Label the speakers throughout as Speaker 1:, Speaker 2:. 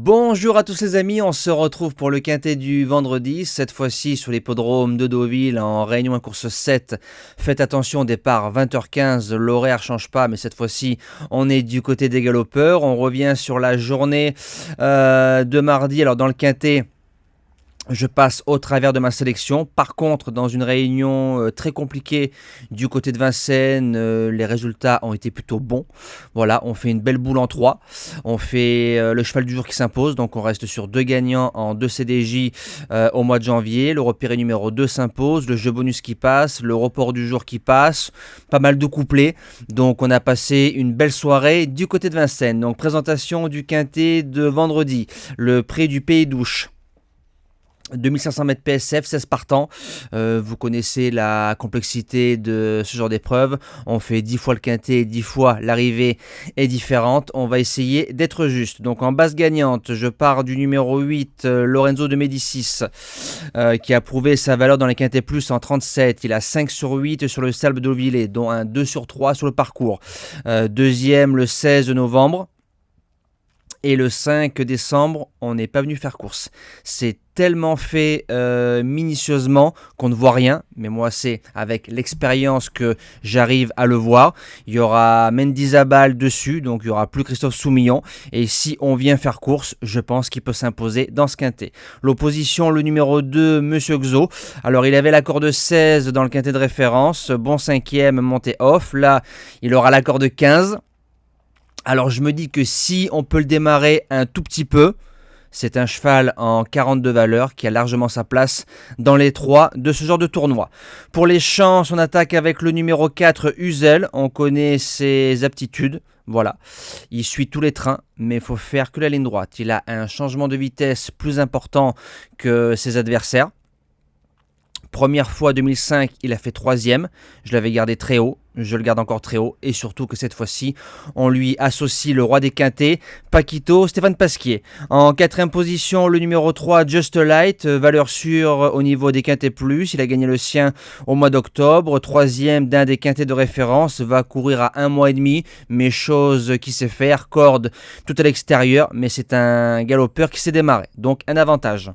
Speaker 1: Bonjour à tous les amis, on se retrouve pour le quintet du vendredi, cette fois-ci sur l'hippodrome de Deauville en réunion à course 7. Faites attention, au départ 20h15, l'horaire change pas, mais cette fois-ci on est du côté des galopeurs. On revient sur la journée de mardi. Alors dans le quintet, je passe au travers de ma sélection. Par contre, dans une réunion très compliquée du côté de Vincennes, les résultats ont été plutôt bons. Voilà, on fait une belle boule en 3. On fait le cheval du jour qui s'impose. Donc on reste sur 2 gagnants en 2 CDJ au mois de janvier. Le repéré numéro 2 s'impose. Le jeu bonus qui passe. Le report du jour qui passe. Pas mal de couplets. Donc on a passé une belle soirée du côté de Vincennes. Donc présentation du quintet de vendredi. Le prix du Pays d'Ouche. 2500 mètres PSF, 16 partants. Vous connaissez la complexité de ce genre d'épreuve. On fait 10 fois le quintet, 10 fois l'arrivée est différente. On va essayer d'être juste. Donc en base gagnante, je pars du numéro 8, Lorenzo de Médicis, qui a prouvé sa valeur dans les quintets plus en 37. Il a 5 sur 8 sur le sable de Deauville, dont un 2 sur 3 sur le parcours. Deuxième le 16 novembre. Et le 5 décembre, on n'est pas venu faire course. C'est tellement fait minutieusement qu'on ne voit rien. Mais moi, c'est avec l'expérience que j'arrive à le voir. Il y aura Mendizabal dessus, donc il n'y aura plus Christophe Soumillon. Et si on vient faire course, je pense qu'il peut s'imposer dans ce quintet. L'opposition, le numéro 2, Monsieur Xo. Alors, il avait l'accord de 16 dans le quintet de référence. Bon cinquième, monté off. Là, il aura l'accord de 15. Alors je me dis que si on peut le démarrer un tout petit peu, c'est un cheval en 42 valeurs qui a largement sa place dans les 3 de ce genre de tournoi. Pour les chances, on attaque avec le numéro 4, Uzel. On connaît ses aptitudes. Voilà, il suit tous les trains, mais il faut faire que la ligne droite. Il a un changement de vitesse plus important que ses adversaires. Première fois 2005, il a fait 3e. Je l'avais gardé très haut. Je le garde encore très haut. Et surtout que cette fois-ci, on lui associe le roi des quintets, Paquito, Stéphane Pasquier. En 4e position, le numéro 3, Just Light. Valeur sûre au niveau des quintets plus. Il a gagné le sien au mois d'octobre. 3e d'un des quintets de référence. Va courir à 1 mois et demi. Mais chose qui sait faire. Corde tout à l'extérieur. Mais c'est un galopeur qui s'est démarré. Donc un avantage.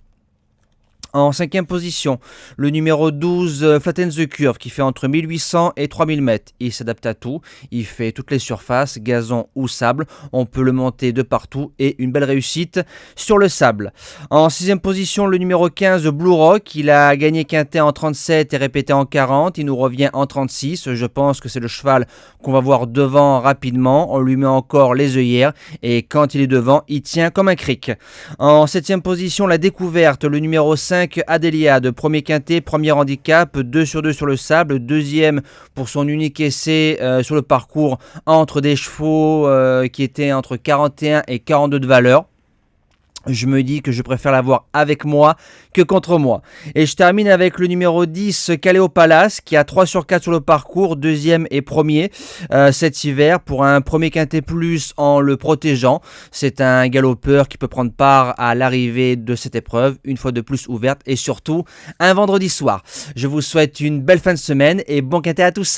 Speaker 1: En 5e position, le numéro 12, Flatten the Curve, qui fait entre 1800 et 3000 mètres. Il s'adapte à tout, il fait toutes les surfaces, gazon ou sable. On peut le monter de partout et une belle réussite sur le sable. En 6e position, le numéro 15, Blue Rock. Il a gagné quintet en 37 et répété en 40. Il nous revient en 36. Je pense que c'est le cheval qu'on va voir devant rapidement. On lui met encore les œillères et quand il est devant, il tient comme un cric. En 7e position, la découverte, le numéro 5, Adéliade, premier quintet, premier handicap, 2 sur 2 sur le sable, deuxième pour son unique essai sur le parcours entre des chevaux qui étaient entre 41 et 42 de valeur. Je me dis que je préfère l'avoir avec moi que contre moi. Et je termine avec le numéro 10, Caléo Palace, qui a 3 sur 4 sur le parcours, deuxième et premier cet hiver, pour un premier quintet plus en le protégeant. C'est un galopeur qui peut prendre part à l'arrivée de cette épreuve, une fois de plus ouverte, et surtout un vendredi soir. Je vous souhaite une belle fin de semaine et bon quintet à tous.